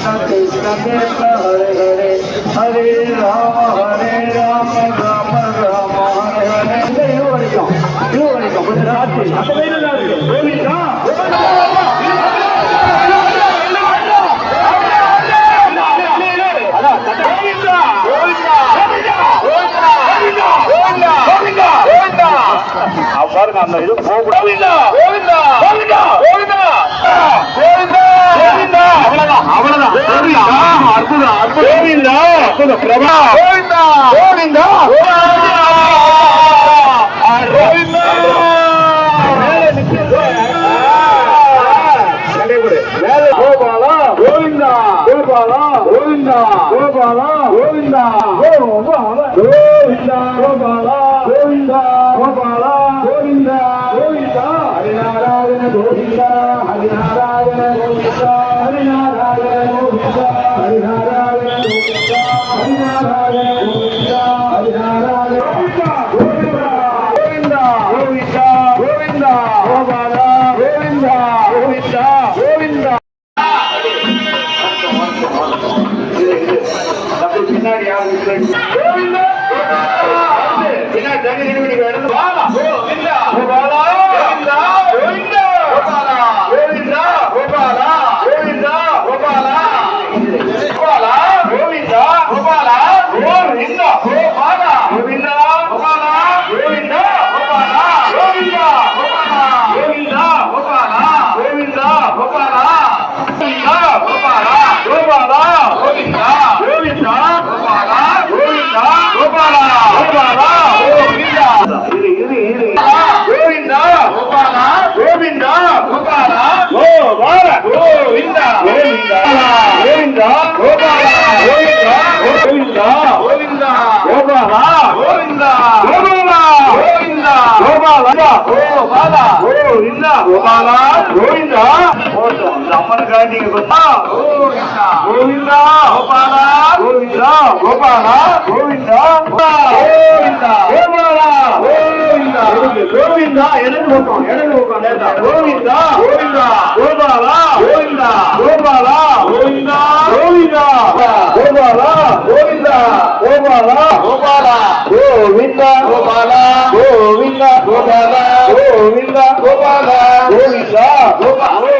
कृष्ण कृष्ण हरे हरे हरे राम राम हरे हरे இது வரைக்கும் குஜராத்தி கோவிந்தா பாருங்க அந்த இது போகக்கூடாது. அவ்வளவுதான் அற்புதம் அற்புதம் பிரபா கோவிந்தா கோபாலா கோவிந்தா கோபாலா கோவிந்தா கோபாலா கோவிந்தா கோவிந்தா கோபாலா கோவிந்தா கோபாலா கோவிந்தா கோவிந்தா ஹரிநாராயண கோவிந்தா ஹரிநாராயண கோவிந்தா ஹரிநாராயண கோவிந்தா ஹரிநாராயண கோவிந்தா ஹரிநாராயண கோவிந்தா ஹரிநாராயண கோவிந்தா கோவிந்தா கோவிந்தா கோவிந்தா கோபாலா கோவிந்தா கோவிந்தா கோவிந்தா பின்னாடி யாரு கோவிந்தா அம்மன் காட்டிங்க கோவிந்தா கோபாலா கோவிந்தா கோபாலா கோவிந்தா கோவிந்தா கோபாலா கோவிந்தா கோவிந்தா இடது பக்கம் கோவிந்தா கோவிந்தா கோபாலா கோவிந்தா கோபாலா கோவிந்தா கோவிந்தா கோபாலா கோவிந்தா கோபாலா கோபாலா கோவிந்தா கோபாலா கோவிந்தா கோபாலா கோவிந்தா கோபாலா கோவிந்தா கோபாலா